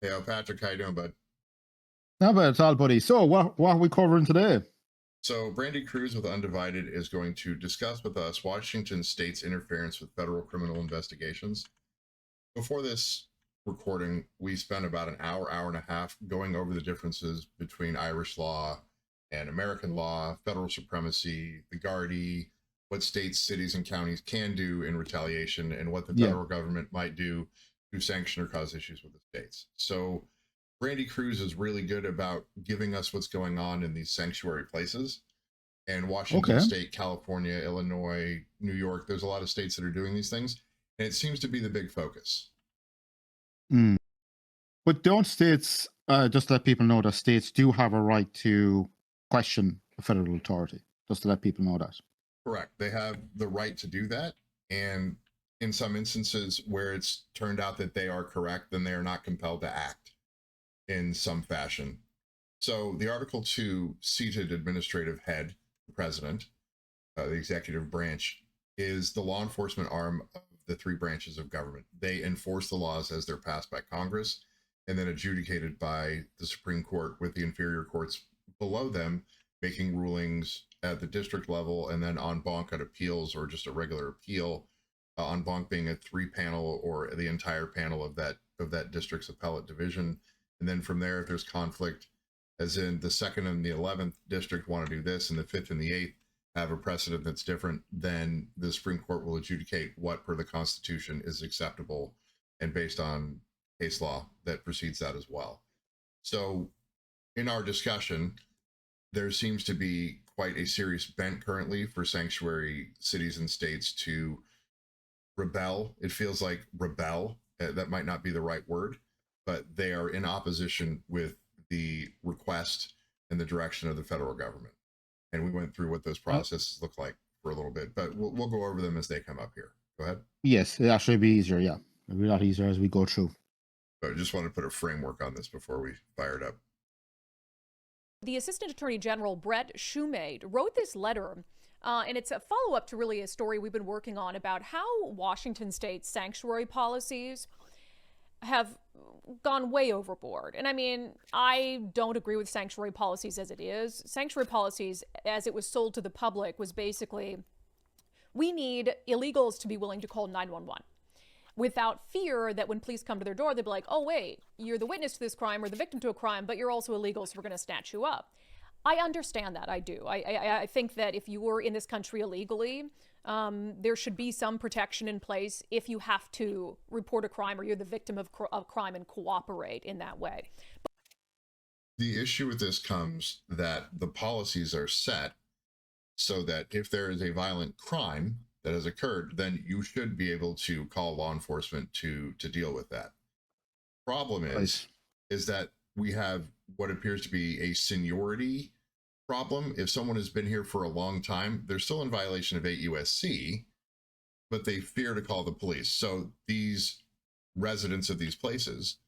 Hey, Patrick, how you doing, bud? Not bad at all, buddy. So, what are we covering today? So, Brandi Kruse with Undivided is going to discuss with us Washington State's interference with federal criminal investigations. Before this recording, we spent about an hour and a half going over the differences between Irish law and American law, federal supremacy, the Gardaí, what states, cities, and counties can do in retaliation, and what the Yeah. federal government might do to sanction or cause issues with the states. So, Brandi Kruse is really good about giving us what's going on in these sanctuary places. And Washington Okay. State, California, Illinois, New York, there's a lot of states that are doing these things. And it seems to be the big focus. Mm. But don't states just let people know that states do have a right to question a federal authority? Just to let people know that. Correct. They have the right to do that. And in some instances where it's turned out that they are correct, then they are not compelled to act in some fashion. So the Article 2 seated administrative head, the president, the executive branch, is the law enforcement arm of the three branches of government. They enforce the laws as they're passed by Congress and then adjudicated by the Supreme Court, with the inferior courts below them making rulings at the district level, and then en banc at appeals or just a regular appeal. En banc being a three-panel or the entire panel of that district's appellate division. And then from there, if there's conflict, as in the 2nd and the 11th district want to do this, and the 5th and the 8th have a precedent that's different, then the Supreme Court will adjudicate what per the Constitution is acceptable, and based on case law that precedes that as well. So in our discussion, there seems to be quite a serious bent currently for sanctuary cities and states to rebel. It feels like rebel. That might not be the right word, but they are in opposition with the request and the direction of the federal government. And we went through what those processes look like for a little bit, but we'll go over them as they come up here. Go ahead. Yes, it actually be easier. Yeah, it'll be a lot easier as we go through. But I just wanted to put a framework on this before we fire it up. The Assistant Attorney General, Brett Shumate, wrote this letter, and it's a follow-up to really a story we've been working on about how Washington State's sanctuary policies have gone way overboard. And I mean, I don't agree with sanctuary policies as it is. Sanctuary policies, as it was sold to the public, was basically, we need illegals to be willing to call 911 without fear that when police come to their door, they'll be like, oh, wait, you're the witness to this crime or the victim to a crime, but you're also illegal, so we're going to snatch you up. I understand that. I do. I think that if you were in this country illegally, there should be some protection in place if you have to report a crime or you're the victim of crime and cooperate in that way. The issue with this comes that the policies are set so that if there is a violent crime that has occurred, then you should be able to call law enforcement to deal with that. Problem Right. is that we have what appears to be a seniority problem. If someone has been here for a long time, they're still in violation of 8 USC, but they fear to call the police. So these residents of these places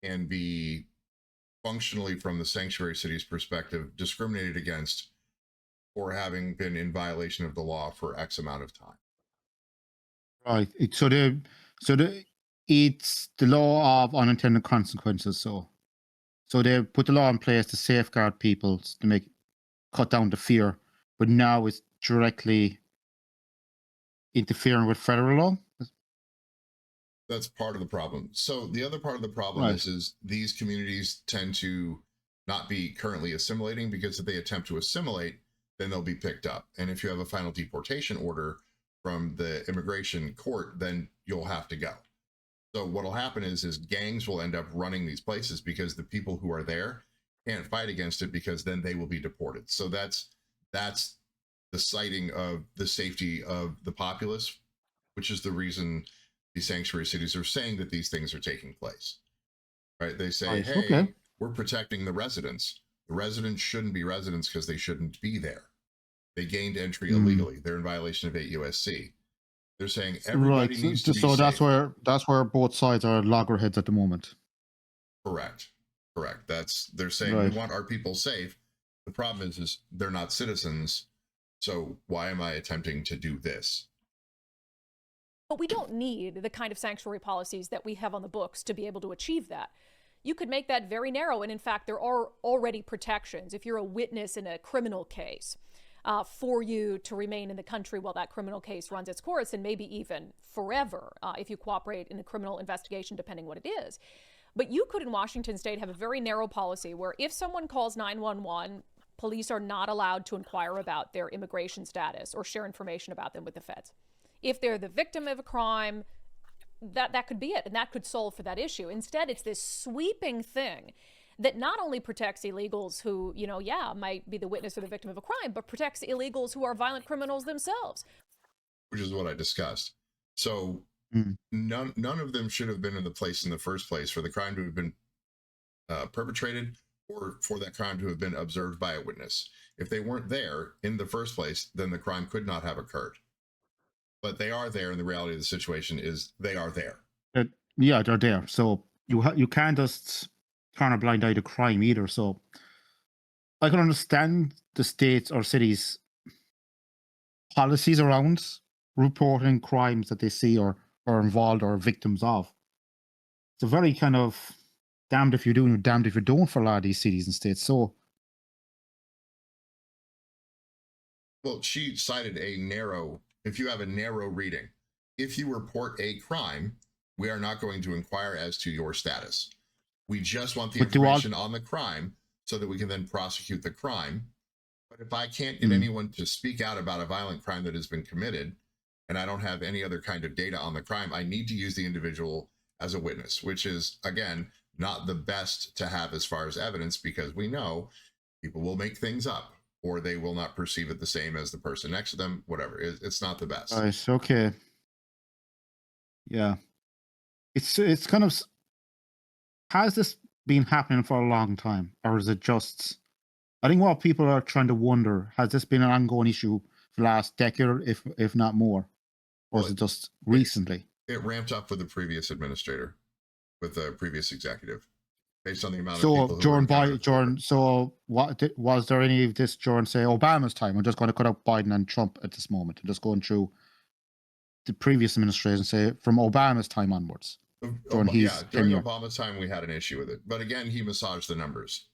can be functionally, from the sanctuary city's perspective, discriminated against for having been in violation of the law for X amount of time. Right. So the it's the law of unintended consequences. So they put the law in place to safeguard people to make cut down the fear, but now it's directly interfering with federal law. That's part of the problem. So the other part of the problem Right. is these communities tend to not be currently assimilating, because if they attempt to assimilate, then they'll be picked up. And if you have a final deportation order from the immigration court, then you'll have to go. So what'll happen is gangs will end up running these places because the people who are there can't fight against it, because then they will be deported. So that's the citing of the safety of the populace, which is the reason these sanctuary cities are saying that these things are taking place. Right? They say, Right. Okay. hey, we're protecting the residents. The residents shouldn't be residents because they shouldn't be there. They gained entry Mm. illegally. They're in violation of 8 USC. They're saying Right. everybody So, needs to be so that's safe. where both sides are loggerheads at the moment. Correct. Correct. They're saying we Right. want our people safe. The problem is they're not citizens. So why am I attempting to do this? But we don't need the kind of sanctuary policies that we have on the books to be able to achieve that. you could make that very narrow. And in fact, there are already protections if you're a witness in a criminal case for you to remain in the country while that criminal case runs its course, and maybe even forever if you cooperate in a criminal investigation, depending what it is. But you could, in Washington state, have a very narrow policy where if someone calls 911, police are not allowed to inquire about their immigration status or share information about them with the feds. If they're the victim of a crime, that could be it, and that could solve for that issue. Instead, it's this sweeping thing that not only protects illegals who, might be the witness or the victim of a crime, but protects illegals who are violent criminals themselves. Which is what I discussed. So none of them should have been in the place in the first place for the crime to have been perpetrated or for that crime to have been observed by a witness. If they weren't there in the first place, then the crime could not have occurred. But they are there, and the reality of the situation is they are there. Yeah, they're there. So you can't just turn a blind eye to crime either. So I can understand the states or cities' policies around reporting crimes that they see or are involved or victims of. It's a very kind of damned if you do and damned if you don't for a lot of these cities and states. So, well, she cited if you have a narrow reading, if you report a crime, we are not going to inquire as to your status. We just want the information on the crime so that we can then prosecute the crime. But if I can't get anyone to speak out about a violent crime that has been committed, and I don't have any other kind of data on the crime, I need to use the individual as a witness, which is, again, not the best to have as far as evidence, because we know people will make things up or they will not perceive it the same as the person next to them, whatever. It's not the best. nice, okay. Yeah. It's kind of, has this been happening for a long time, or is it just, I think what people are trying to wonder, has this been an ongoing issue for the last decade, if not more? Or is it just recently? It ramped up with the previous administrator, with the previous executive, based on the amount of So people who so what was there any of this during, say, Obama's time? I'm just going to cut out Biden and Trump at this moment. I'm just going through the previous administration, say from Obama's time onwards. During Obama's time, we had an issue with it. But again, he massaged the numbers.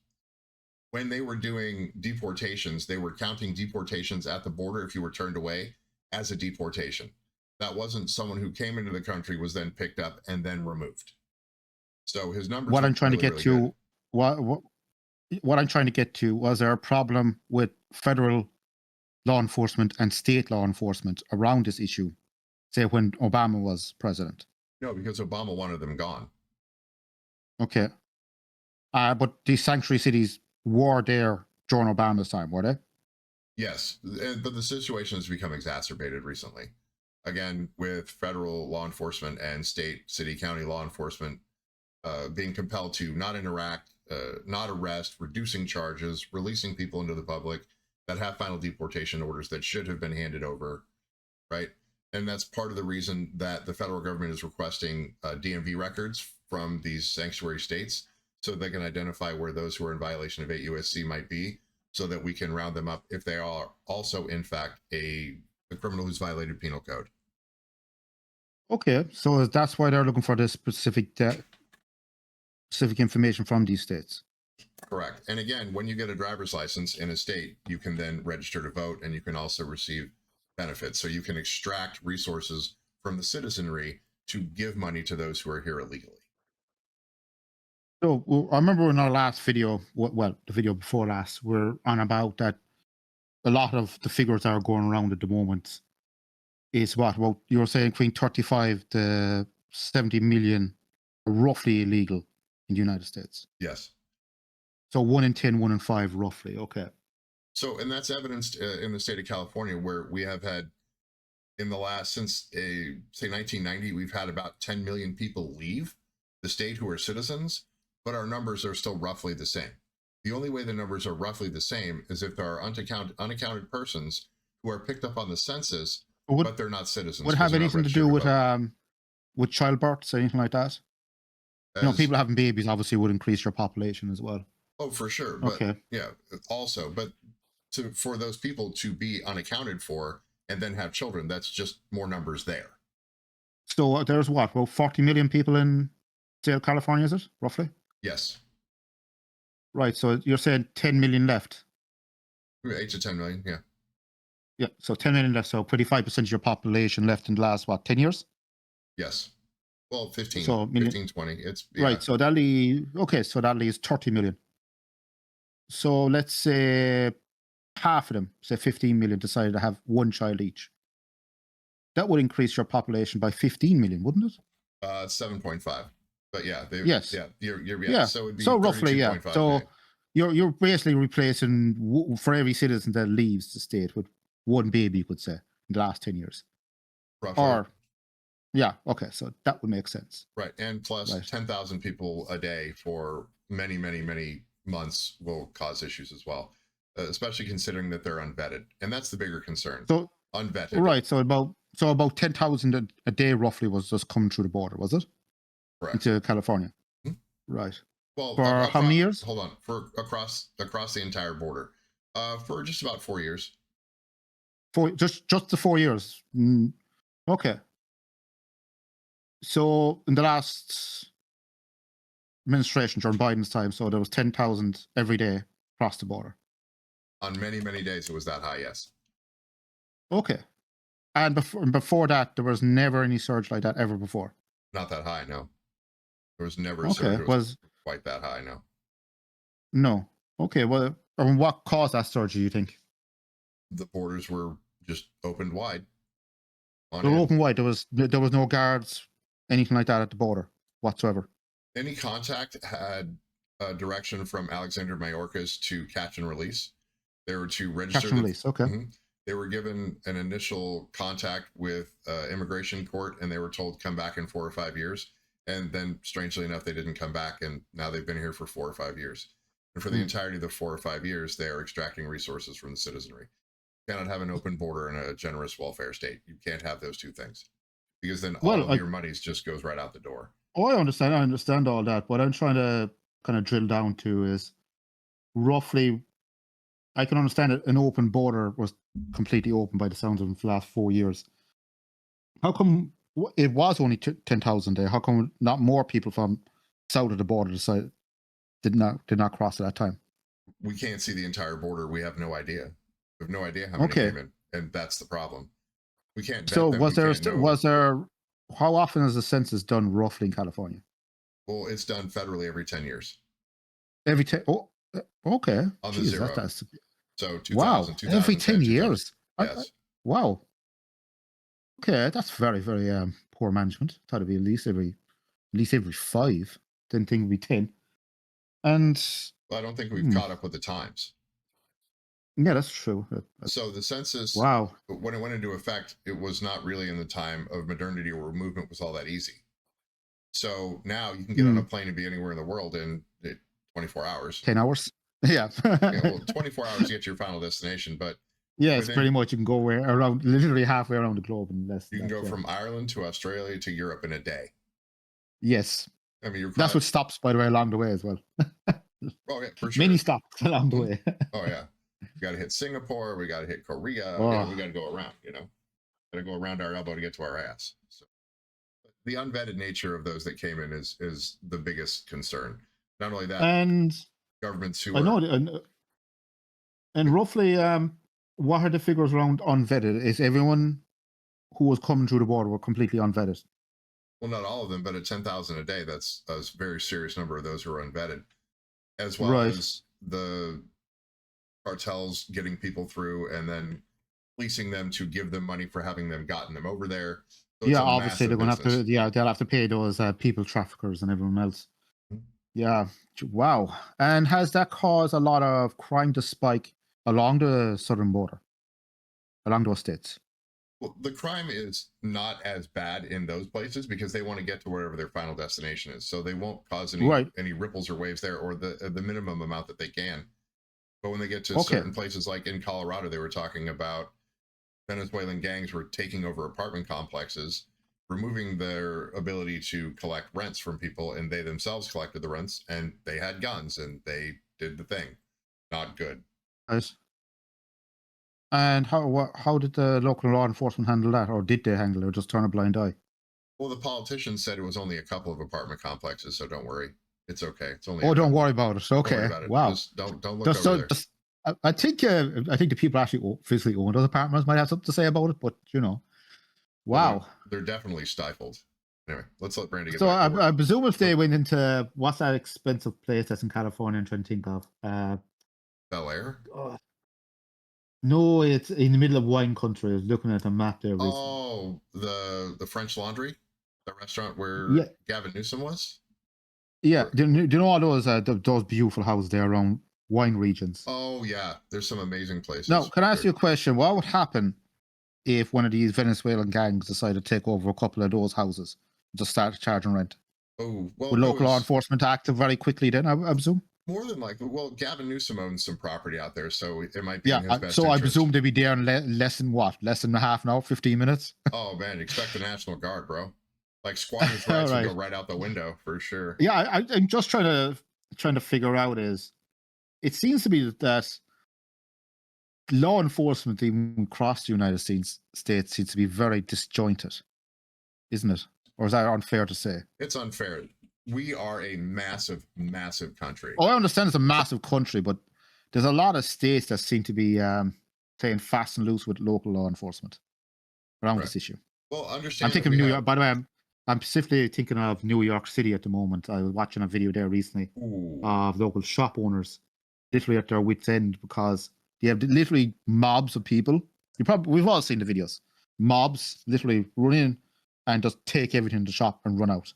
When they were doing deportations, they were counting deportations at the border if you were turned away as a deportation. That wasn't someone who came into the country, was then picked up and then removed. So his numbers. What I'm trying to get to, what I'm trying to get to, was there a problem with federal law enforcement and state law enforcement around this issue, say when Obama was president? No, because Obama wanted them gone. Okay. But these sanctuary cities were there during Obama's time, were they? Yes, but the situation has become exacerbated recently. Again, with federal law enforcement and state, city, county law enforcement being compelled to not interact, not arrest, reducing charges, releasing people into the public that have final deportation orders that should have been handed over, right? And that's part of the reason that the federal government is requesting DMV records from these sanctuary states so they can identify where those who are in violation of 8 U.S.C. might be, so that we can round them up if they are also, in fact, a criminal who's violated penal code. Okay, so that's why they're looking for this specific information from these states. Correct. And again, when you get a driver's license in a state, you can then register to vote, and you can also receive benefits. So you can extract resources from the citizenry to give money to those who are here illegally. So I remember in our last video, well, the video before last, we're on about that a lot of the figures that are going around at the moment is what? Well, you were saying between 35 to 70 million are roughly illegal in the United States. Yes. So 1 in 10, 1 in 5, roughly. Okay. So, and that's evidenced in the state of California, where we have had in the last, since say 1990, we've had about 10 million people leave the state who are citizens, but our numbers are still roughly the same. The only way the numbers are roughly the same is if there are unaccounted persons who are picked up on the census, but they're not citizens. Would it have anything to do with childbirths, anything like that? People having babies obviously would increase your population as well. Oh, for sure. But yeah, also, but for those people to be unaccounted for and then have children, that's just more numbers there. So there's what, about 40 million people in state of California, is it, roughly? Yes. Right. So you're saying 10 million left. 8 to 10 million. Yeah. Yeah. So 10 million left. So 35% of your population left in the last, what, 10 years? Yes. Well, 15, So 15, 20. It's yeah. Right. So that leaves, okay. So that leaves 30 million. So let's say half of them, say 15 million, decided to have one child each. That would increase your population by 15 million, wouldn't it? 7.5. But yeah, Yes. yeah, you're yeah. Yeah. So it'd be So roughly, yeah. 32.5 So million. you're basically replacing for every citizen that leaves the state with one baby, you could say, in the last 10 years. Roughly. Or, yeah, okay, so that would make sense. Right. And plus Right. 10,000 people a day for many, many, many months will cause issues as well, especially considering that they're unvetted. And that's the bigger concern. So unvetted. Right. So about 10,000 a day roughly was just coming through the border, was it? Correct. Into California. Mhm. Right. Well, For how many years? Hold on. For across the entire border. For just about 4 years. Just the 4 years. Okay. So in the last administration during Biden's time, so there was 10,000 every day across the border. On many, many days it was that high, yes. Okay. And before that, there was never any surge like that ever before. Not that high, no. There was never a Okay. surge that was quite that high, no. No. Okay. Well, what caused that surge, do you think? The borders were just opened wide. They were open wide. There was no guards, anything like that at the border whatsoever. Any contact had a direction from Alexander Mayorkas to catch and release. They were to register. Catch and release. Okay. Mm-hmm. They were given an initial contact with immigration court, and they were told come back in 4 or 5 years. And then, strangely enough, they didn't come back, and now they've been here for 4 or 5 years. And for the entirety of the 4 or 5 years, they are extracting resources from the citizenry. You cannot have an open border and a generous welfare state. You can't have those two things, because then all of your monies just goes right out the door. Oh, I understand all that. What I'm trying to kind of drill down to is roughly, I can understand that an open border was completely open by the sounds of it for the last 4 years. How come it was only 10,000 there? How come not more people from south of the border did not cross at that time? We can't see the entire border. We have no idea. We have no idea how many came in, and that's the problem. We can't. So was there? How often is the census done roughly in California? Well, it's done federally every 10 years. Every 10. Oh, okay. On the zero. So 2000, wow, every 10 years. Yes. Wow. Okay, that's very, very poor management. Thought it'd be at least every 5. Didn't think it'd be 10. And well, I don't think we've caught up with the times. Yeah, that's true. So the census, wow, when it went into effect, it was not really in the time of modernity where movement was all that easy. So now you can get on a plane and be anywhere in the world in 24 hours. 10 hours? Yeah. Well, 24 hours to get to your final destination, but yeah, it's pretty much you can go literally halfway around the globe in less. You can go from Ireland to Australia to Europe in a day. Yes. I mean, that's what stops, by the way, along the way as well. Oh yeah, for sure. Many stops along the way. Oh yeah, we got to hit Singapore. We got to hit Korea. We got to go around. Got to go around our elbow to get to our ass. So the unvetted nature of those that came in is the biggest concern. Not only that, and governments who and roughly, what are the figures around unvetted? Is everyone who was coming through the border were completely unvetted? Well, not all of them, but at 10,000 a day, that's a very serious number of those who are unvetted, as well as the cartels getting people through and then leasing them to give them money for having them gotten them over there. So yeah, obviously they're going to have to. Yeah, they'll have to pay those people traffickers and everyone else. Mm-hmm. Yeah, wow. And has that caused a lot of crime to spike along the southern border, along those states? Well, the crime is not as bad in those places because they want to get to wherever their final destination is. So they won't cause any ripples or waves there, or the minimum amount that they can. But when they get to certain places, like in Colorado, they were talking about Venezuelan gangs were taking over apartment complexes, removing their ability to collect rents from people, and they themselves collected the rents, and they had guns, and they did the thing. Not good. Nice. And how did the local law enforcement handle that, or did they handle it, or just turn a blind eye? Well, the politicians said it was only a couple of apartment complexes, so don't worry. It's okay. It's only. Oh, a don't couple. worry about it. Don't worry Okay. about it. Wow. Just don't look Just over so, there. just, I think the people actually physically own those apartments might have something to say about it, but Well, wow. they're definitely stifled. Anyway, let's let Brandi get So back to work. I presume if they went into what's that expensive place that's in California, I'm trying to think of. Bel Air. No, it's in the middle of wine country. I was looking at a map there recently. Oh, the French Laundry, the restaurant where Yeah. Gavin Newsom was. Yeah, Or- do you know all those beautiful houses there around wine regions? Oh yeah, there's some amazing places. Now, can I ask There- you a question? What would happen if one of these Venezuelan gangs decided to take over a couple of those houses, just start charging rent? Oh well, Would no, local law it's enforcement act very quickly then, I presume? more than likely. Well, Gavin Newsom owns some property out there, so it might be Yeah, in his best so I interest. presume they'd be there in less than what? Less than a half an hour, 15 minutes? Oh man, expect the National Guard, bro. Like squatters' All rights would right. go right out the window for sure. Yeah, I'm just trying to figure out is, it seems to be that law enforcement even across the United States seems to be very disjointed, isn't it? Or is that unfair to say? It's unfair. We are a massive, massive country. Oh, I understand it's a massive country, but there's a lot of states that seem to be playing fast and loose with local law enforcement around this issue. Well, understand. I'm thinking of New York. By the way, I'm specifically thinking of New York City at the moment. I was watching a video there recently of local shop owners literally at their wits' end because they have literally mobs of people. We've all seen the videos. Mobs literally run in and just take everything in the shop and run out.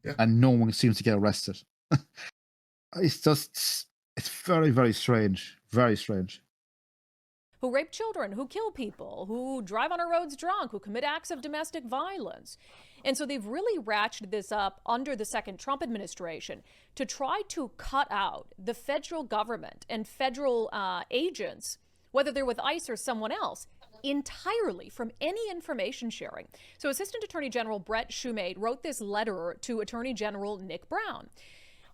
Yeah. And no one seems to get arrested. It's very, very strange. Very strange. Who rape children, who kill people, who drive on our roads drunk, who commit acts of domestic violence. And so they've really ratcheted this up under the second Trump administration to try to cut out the federal government and federal agents, whether they're with ICE or someone else, entirely from any information sharing. So Assistant Attorney General Brett Shumate wrote this letter to Attorney General Nick Brown.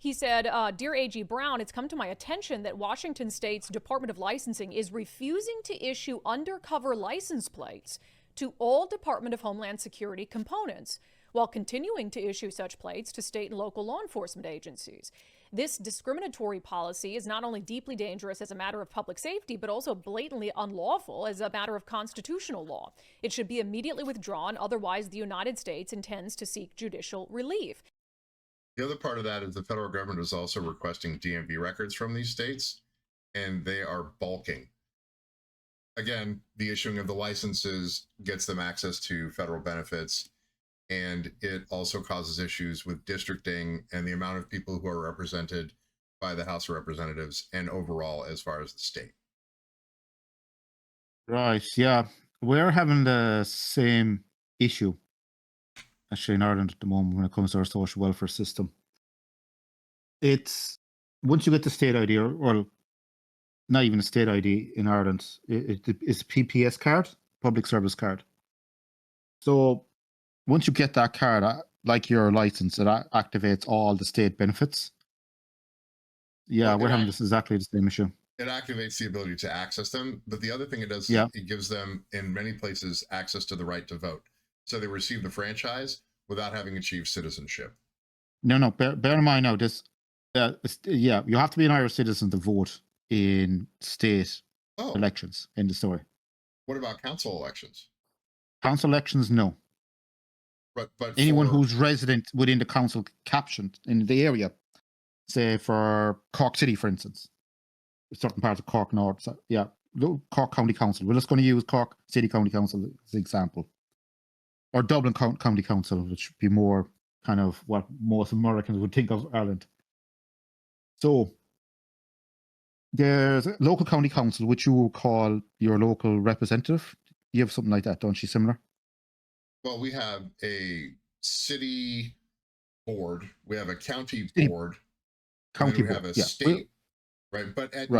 He said, Dear AG Brown, it's come to my attention that Washington State's Department of Licensing is refusing to issue undercover license plates to all Department of Homeland Security components, while continuing to issue such plates to state and local law enforcement agencies. This discriminatory policy is not only deeply dangerous as a matter of public safety, but also blatantly unlawful as a matter of constitutional law. It should be immediately withdrawn, otherwise the United States intends to seek judicial relief. The other part of that is the federal government is also requesting DMV records from these states, and they are bulking. Again, the issuing of the licenses gets them access to federal benefits, and it also causes issues with districting and the amount of people who are represented by the House of Representatives and overall as far as the state. Right, yeah. We're having the same issue actually in Ireland at the moment when it comes to our social welfare system. It's once you get the state ID, or not even a state ID in Ireland, it's a PPS card, public service card. So once you get that card, like your license, it activates all the state benefits. Yeah, we're having exactly the same issue. It activates the ability to access them, but the other thing it does, it gives them in many places access to the right to vote. So they receive the franchise without having achieved citizenship. No, bear in mind now, this, you have to be an Irish citizen to vote in state elections. In the story. What about council elections? Council elections, no. But anyone who's resident within the council caption in the area, say for Cork City, for instance, certain parts of Cork North, Cork County Council. We're just going to use Cork City County Council as an example, or Dublin County Council, which would be more kind of what most Americans would think of Ireland. So there's a local county council, which you will call your local representative. You have something like that, don't you? Similar? Well, we have a city board, we have a county board, and then we have a state, right? But at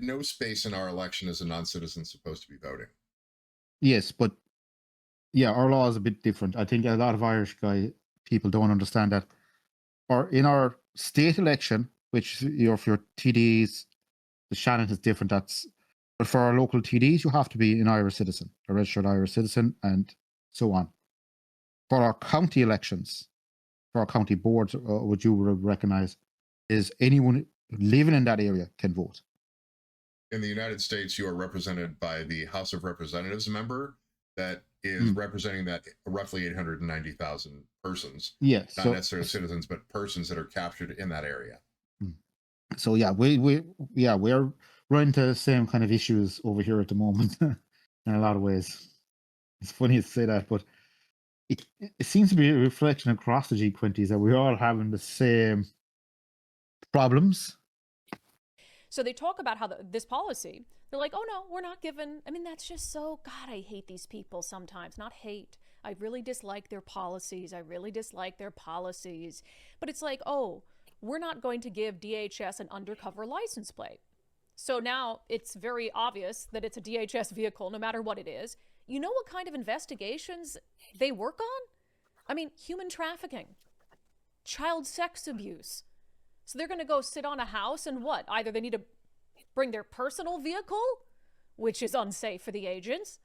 no space in our election is a non-citizen supposed to be voting. Yes, but our law is a bit different. I think a lot of Irish people don't understand that. Or in our state election, which for your TDs, the Shannon is different. But for our local TDs, you have to be an Irish citizen, a registered Irish citizen, and so on. For our county elections, for our county boards, which you would recognize, is anyone living in that area can vote. In the United States, you are represented by the House of Representatives member that is representing that roughly 890,000 persons. Yeah, not necessarily citizens, but persons that are captured in that area. So yeah, we're running into the same kind of issues over here at the moment in a lot of ways. It's funny to say that, but it seems to be a reflection across the G20s that we're all having the same problems. So they talk about how this policy, they're like, oh no, we're not given. I mean, that's just so, God, I hate these people sometimes. Not hate. I really dislike their policies. I really dislike their policies. But it's like, oh, we're not going to give DHS an undercover license plate. So now it's very obvious that it's a DHS vehicle, no matter what it is. You know what kind of investigations they work on? I mean, human trafficking, child sex abuse. So they're going to go sit on a house and what? Either they need to bring their personal vehicle, which is unsafe for the agents,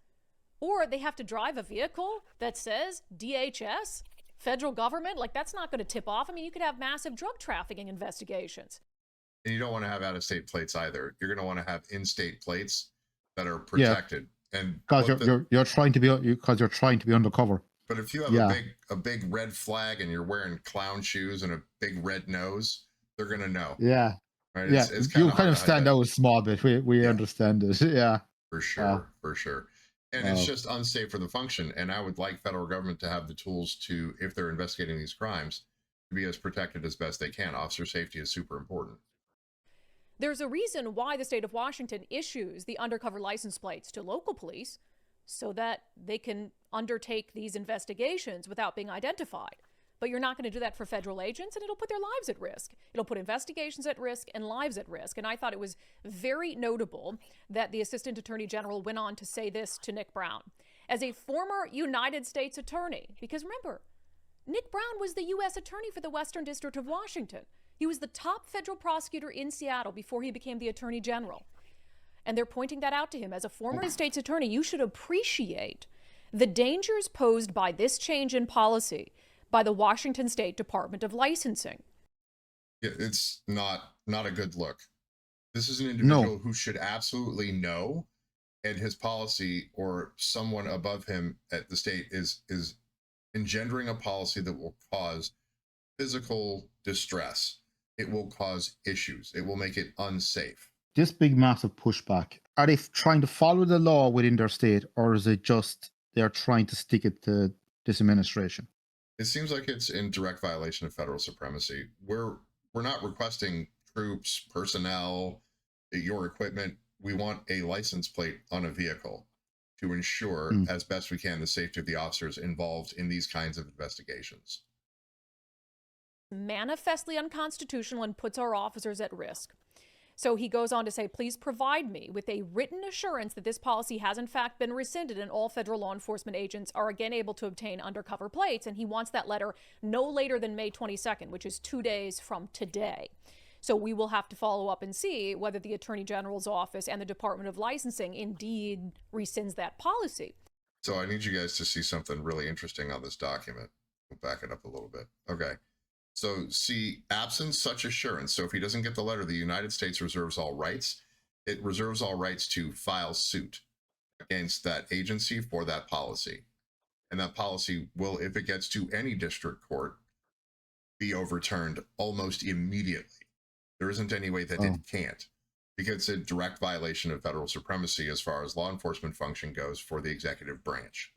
or they have to drive a vehicle that says DHS, federal government. Like, that's not going to tip off. I mean, you could have massive drug trafficking investigations. And you don't want to have out-of-state plates either. You're going to want to have in-state plates that are protected. And because you're trying to be undercover. But if you have a big red flag and you're wearing clown shoes and a big red nose, they're gonna know. Yeah. Right? Yeah. It's you kind of stand out a small bit. We understand it. Yeah. For sure. And it's just unsafe for the function. And I would like federal government to have the tools to, if they're investigating these crimes, to be as protected as best they can. Officer safety is super important. There's a reason why the state of Washington issues the undercover license plates to local police so that they can undertake these investigations without being identified. But you're not going to do that for federal agents, and it'll put their lives at risk. It'll put investigations at risk and lives at risk. And I thought it was very notable that the Assistant Attorney General went on to say this to Nick Brown. As a former United States attorney, because remember, Nick Brown was the U.S. Attorney for the Western District of Washington. He was the top federal prosecutor in Seattle before he became the Attorney General. And they're pointing that out to him. As a former state's attorney, you should appreciate the dangers posed by this change in policy by the Washington State Department of Licensing. It's not a good look. This is an individual who should absolutely know, and his policy or someone above him at the state is engendering a policy that will cause physical distress. It will cause issues. It will make it unsafe. This big massive pushback, are they trying to follow the law within their state, or is it just they're trying to stick it to this administration? It seems like it's in direct violation of federal supremacy. We're not requesting troops, personnel, your equipment. We want a license plate on a vehicle to ensure as best we can the safety of the officers involved in these kinds of investigations. Manifestly unconstitutional and puts our officers at risk. So he goes on to say, please provide me with a written assurance that this policy has in fact been rescinded and all federal law enforcement agents are again able to obtain undercover plates. And he wants that letter no later than May 22nd, which is 2 days from today. So we will have to follow up and see whether the Attorney General's office and the Department of Licensing indeed rescinds that policy. So I need you guys to see something really interesting on this document. We'll back it up a little bit. Okay. So see, absent such assurance, so if he doesn't get the letter, the United States reserves all rights. It reserves all rights to file suit against that agency for that policy. And that policy will, if it gets to any district court, be overturned almost immediately. There isn't any way that it can't, because it's a direct violation of federal supremacy as far as law enforcement function goes for the executive branch.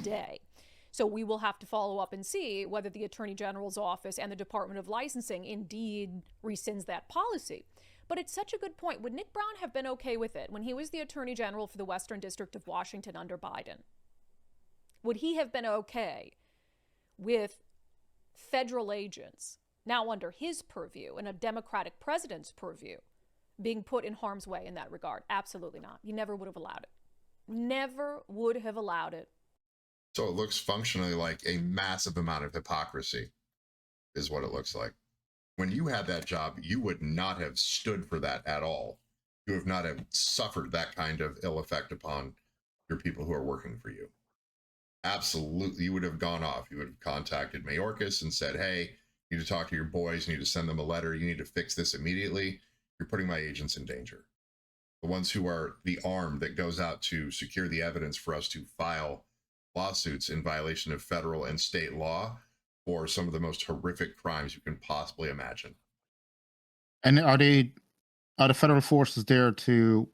So we will have to follow up and see whether the Attorney General's office and the Department of Licensing indeed rescinds that policy. But it's such a good point. Would Nick Brown have been okay with it when he was the Attorney General for the Western District of Washington under Biden? Would he have been okay with federal agents now under his purview and a Democratic president's purview being put in harm's way in that regard? Absolutely not. You never would have allowed it. Never would have allowed it. So it looks functionally like a massive amount of hypocrisy is what it looks like. When you had that job, you would not have stood for that at all. You have not have suffered that kind of ill effect upon your people who are working for you. Absolutely. You would have gone off. You would have contacted Mayorkas and said, hey, You need to talk to your boys. You need to send them a letter. You need to fix this immediately. You're putting my agents in danger. The ones who are the arm that goes out to secure the evidence for us to file lawsuits in violation of federal and state law for some of the most horrific crimes you can possibly imagine. And are the federal forces there to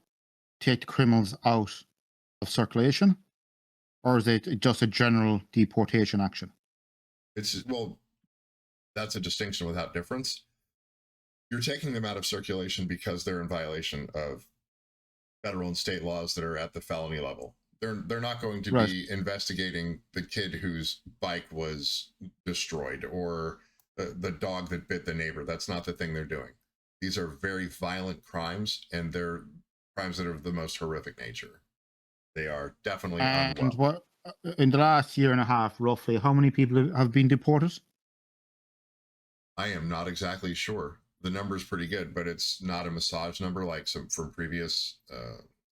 take the criminals out of circulation, or is it just a general deportation action? Well, that's a distinction without difference. You're taking them out of circulation because they're in violation of federal and state laws that are at the felony level. They're not going to be investigating the kid whose bike was destroyed or the dog that bit the neighbor. That's not the thing they're doing. These are very violent crimes, and they're crimes that are of the most horrific nature. They are definitely And unwell. what in the last year and a half, roughly, how many people have been deported? I am not exactly sure. The number's pretty good, but it's not a massage number like some from previous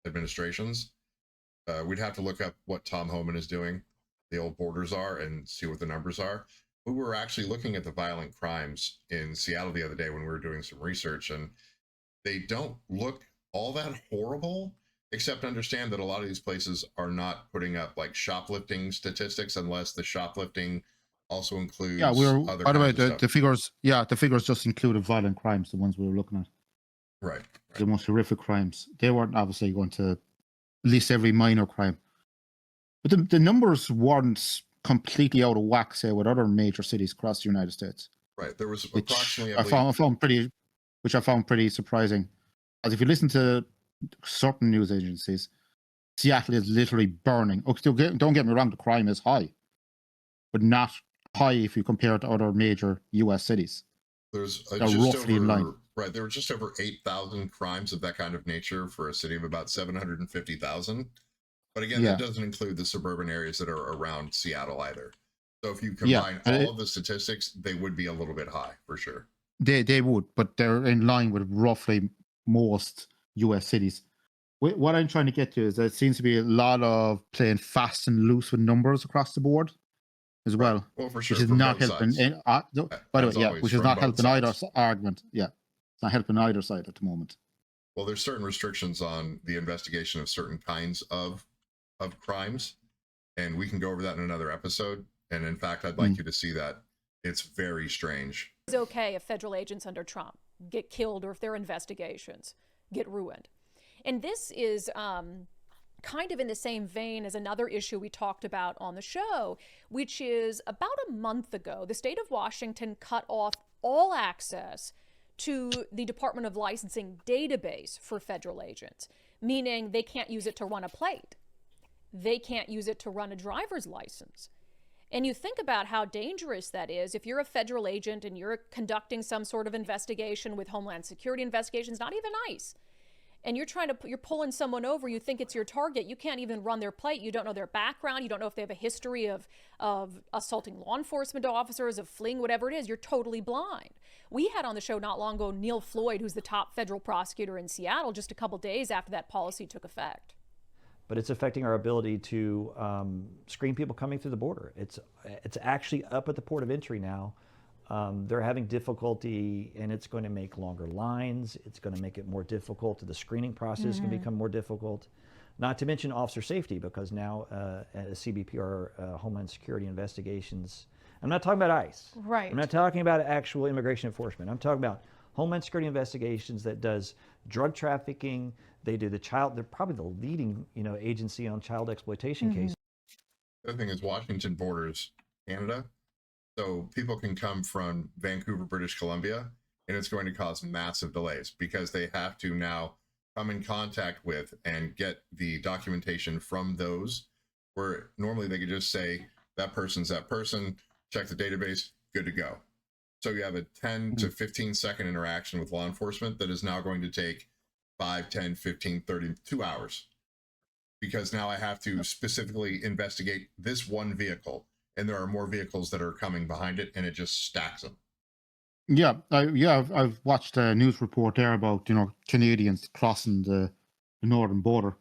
administrations. We'd have to look up what Tom Homan is doing, the old borders are, and see what the numbers are. We were actually looking at the violent crimes in Seattle the other day when we were doing some research, and they don't look all that horrible, except understand that a lot of these places are not putting up like shoplifting statistics unless the shoplifting also includes other by the way, kinds of stuff. the figures just included violent crimes, the ones we were looking at. Right. The most horrific crimes. They weren't obviously going to list every minor crime. But the numbers weren't completely out of whack, say, with other major cities across the United States. Right. There was Which approximately, I found pretty surprising. As if you listen to certain news agencies, Seattle is literally burning. Okay, don't get me wrong, the crime is high, but not high if you compare it to other major U.S. cities. There's They're roughly in line. Right, there were just over 8,000 crimes of that kind of nature for a city of about 750,000. But again, that doesn't include the suburban areas that are around Seattle either. So if you combine all of the statistics, they would be a little bit high for sure. They would, but they're in line with roughly most U.S. cities. What I'm trying to get to is there seems to be a lot of playing fast and loose with numbers across the board as well. Well, for sure. Which is not helping. By the way, which is not helping either argument. Yeah, it's not helping either side at the moment. Well, there's certain restrictions on the investigation of certain kinds of crimes, and we can go over that in another episode. And in fact, I'd like you to see that. It's very strange. It's okay if federal agents under Trump get killed or if their investigations get ruined. And this is kind of in the same vein as another issue we talked about on the show, which is about a month ago, the state of Washington cut off all access to the Department of Licensing database for federal agents, meaning they can't use it to run a plate. They can't use it to run a driver's license. And you think about how dangerous that is if you're a federal agent and you're conducting some sort of investigation with Homeland Security investigations, not even ICE, and you're pulling someone over, you think it's your target, you can't even run their plate, you don't know their background, you don't know if they have a history of assaulting law enforcement officers, of fleeing, whatever it is, you're totally blind. We had on the show not long ago Neil Floyd, who's the top federal prosecutor in Seattle, just a couple days after that policy took effect. But it's affecting our ability to screen people coming through the border. It's actually up at the port of entry now. They're having difficulty, and it's going to make longer lines. It's going to make it more difficult. The screening process can become more difficult. Not to mention officer safety, because now CBP, Homeland Security investigations. I'm not talking about ICE. Right. I'm not talking about actual immigration enforcement. I'm talking about Homeland Security investigations that does drug trafficking. They do they're probably the leading, agency on child exploitation cases. The other thing is Washington borders Canada. So people can come from Vancouver, British Columbia, and it's going to cause massive delays because they have to now come in contact with and get the documentation from those, where normally they could just say, that person's that person, check the database, good to go. So you have a 10 to 15 second interaction with law enforcement that is now going to take 5, 10, 15, 30, 2 hours. Because now I have to specifically investigate this one vehicle, and there are more vehicles that are coming behind it, and it just stacks them. Yeah, I've watched a news report there about Canadians crossing the northern border,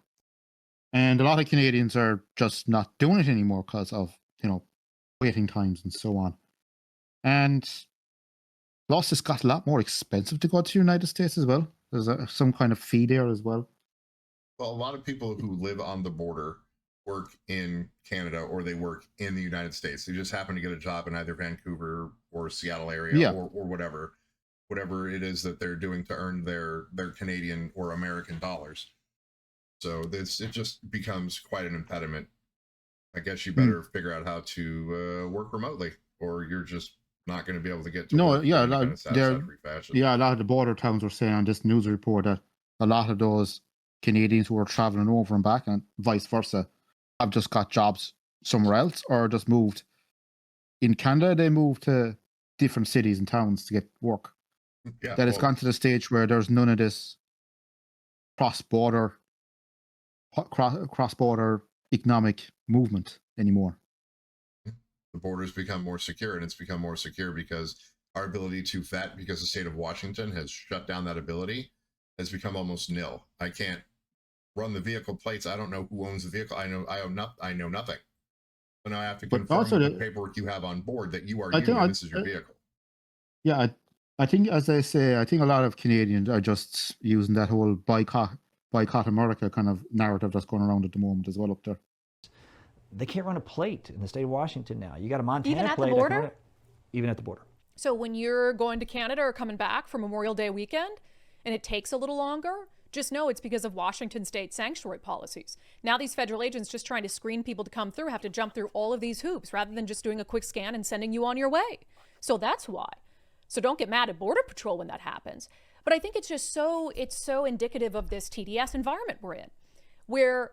and a lot of Canadians are just not doing it anymore because of waiting times and so on. And Plus, it's got a lot more expensive to go to the United States as well. There's some kind of fee there as well. Well, a lot of people who live on the border work in Canada or they work in the United States. They just happen to get a job in either Vancouver or Seattle area Yeah. or whatever it is that they're doing to earn their Canadian or American dollars. So it just becomes quite an impediment. I guess you better figure out how to work remotely, or you're just not going to be able to get to work in any kind of satisfactory fashion. Yeah, a lot of the border towns were saying on this news report that a lot of those Canadians who are traveling over and back and vice versa have just got jobs somewhere else or just moved. In Canada, they moved to different cities and towns to get work. Yeah, That it's gone to the stage where there's none of this cross-border economic movement anymore. The borders become more secure, and it's become more secure because our ability to vet, because the state of Washington has shut down that ability, has become almost nil. I can't run the vehicle plates. I don't know who owns the vehicle. I know nothing. So now I have to confirm also the paperwork you have on board that you are you and this is your vehicle. Yeah, I think, as I say, I think a lot of Canadians are just using that whole boycott America kind of narrative that's going around at the moment as well up there. They can't run a plate in the state of Washington now. You got a Montana Even at plate. the border? Even at the border. So when you're going to Canada or coming back for Memorial Day weekend and it takes a little longer, just know it's because of Washington state sanctuary policies. Now these federal agents just trying to screen people to come through have to jump through all of these hoops rather than just doing a quick scan and sending you on your way. So that's why. So don't get mad at Border Patrol when that happens. But I think it's just so indicative of this TDS environment we're in, where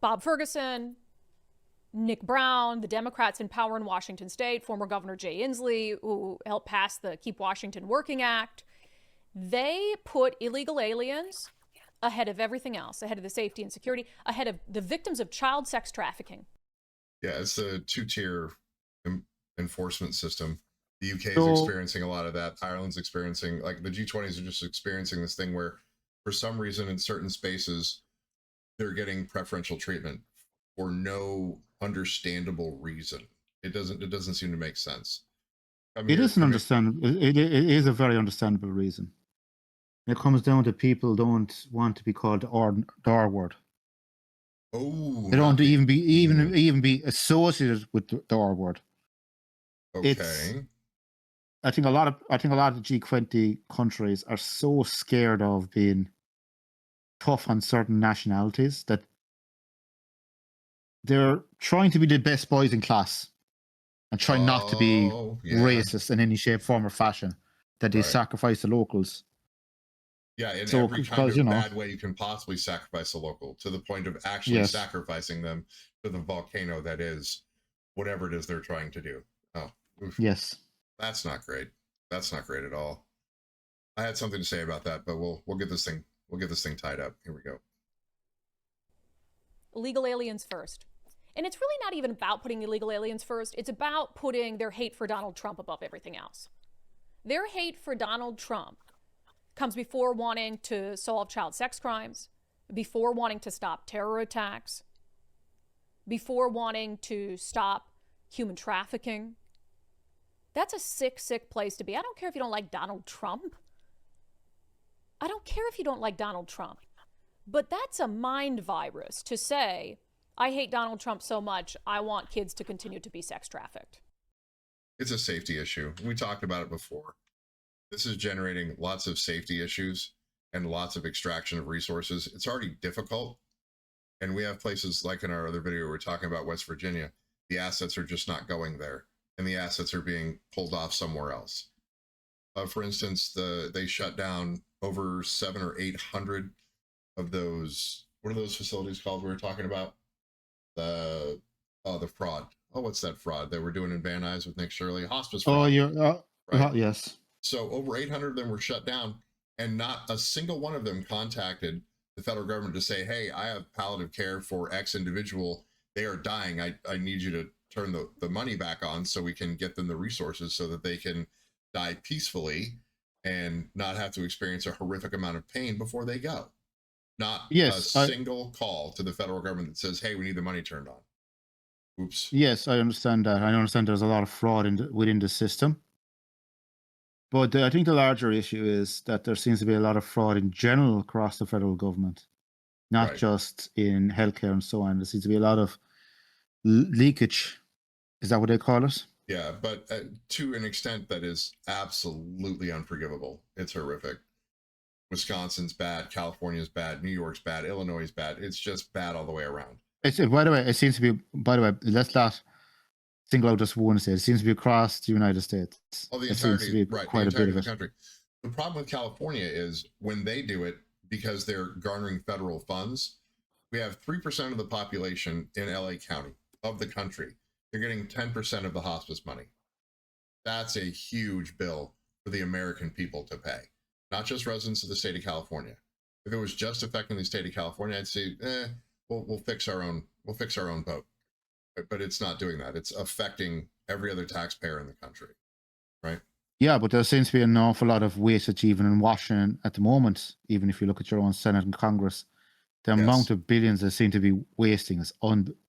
Bob Ferguson, Nick Brown, the Democrats in power in Washington state, former Governor Jay Inslee, who helped pass the Keep Washington Working Act, they put illegal aliens ahead of everything else, ahead of the safety and security, ahead of the victims of child sex trafficking. Yeah, it's a two-tier enforcement system. The UK is experiencing a lot of that. Ireland's experiencing, like the G20s are just experiencing this thing where for some reason in certain spaces, they're getting preferential treatment for no understandable reason. It doesn't seem to make sense. It is a very understandable reason. It comes down to people don't want to be called the R word. Oh, they don't even be associated with the R word. Okay. I think a lot of the G20 countries are so scared of being tough on certain nationalities that they're trying to be the best boys in class and try not to be racist in any shape, form, or fashion. That they sacrifice the locals. Yeah, in every kind of bad way you can possibly sacrifice a local, to the point of actually sacrificing them to the volcano that is whatever it is they're trying to do. Oh, oof. Yes. That's not great. That's not great at all. I had something to say about that, but we'll get this thing tied up. Here we go. Illegal aliens first. And it's really not even about putting illegal aliens first. It's about putting their hate for Donald Trump above everything else. Their hate for Donald Trump comes before wanting to solve child sex crimes, before wanting to stop terror attacks, before wanting to stop human trafficking. That's a sick, sick place to be. I don't care if you don't like Donald Trump. I don't care if you don't like Donald Trump. But that's a mind virus to say, I hate Donald Trump so much, I want kids to continue to be sex trafficked. It's a safety issue. We talked about it before. This is generating lots of safety issues and lots of extraction of resources. It's already difficult. And we have places like in our other video, we're talking about West Virginia. The assets are just not going there, and the assets are being pulled off somewhere else. For instance, they shut down over 700 or 800 of those. What are those facilities called we were talking about? The fraud. Oh, what's that fraud that we're doing in Van Nuys with Nick Shirley? Hospice fraud. Right? Yes. So over 800 of them were shut down, and not a single one of them contacted the federal government to say, hey, I have palliative care for X individual. They are dying. I need you to turn the money back on so we can get them the resources so that they can die peacefully and not have to experience a horrific amount of pain before they go. Not a single call to the federal government that says, hey, we need the money turned on. Oops. Yes, I understand that. I understand there's a lot of fraud within the system. But I think the larger issue is that there seems to be a lot of fraud in general across the federal government, not Right. just in healthcare and so on. There seems to be a lot of leakage. Is that what they call it? Yeah, but to an extent that is absolutely unforgivable. It's horrific. Wisconsin's bad, California's bad, New York's bad, Illinois is bad. It's just bad all the way around. By the way, it seems to be. By the way, let's not single out just one state. It seems to be across the United States. Oh, the It seems to entirety, be right? The quite a bit entirety of of the it. country. The problem with California is when they do it, because they're garnering federal funds, we have 3% of the population in LA County of the country. They're getting 10% of the hospice money. That's a huge bill for the American people to pay, not just residents of the state of California. If it was just affecting the state of California, I'd say, we'll fix our own boat. But it's not doing that. It's affecting every other taxpayer in the country, right? Yeah, but there seems to be an awful lot of wastage even in Washington at the moment. Even if you look at your own Senate and Congress, the amount of billions they seem to be wasting is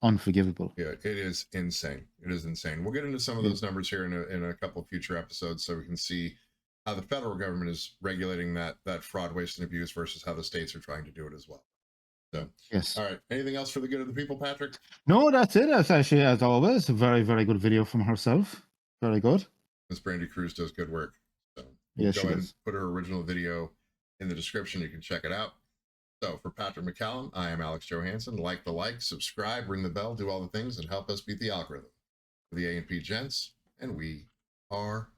unforgivable. Yeah, it is insane. It is insane. We'll get into some of those numbers here in a couple of future episodes, so we can see how the federal government is regulating that fraud, waste, and abuse versus how the states are trying to do it as well. So, yes. All right. Anything else for the good of the people, Patrick? No, that's it. That's actually, as always, a very, very good video from herself. Very good. Ms. Brandi Kruse does good work. So Yes, go she ahead does. and put her original video in the description. You can check it out. So for Patrick McCallum, I am Alex Johansson. Like, subscribe, ring the bell, do all the things, and help us beat the algorithm. For the A&P Gents, and we are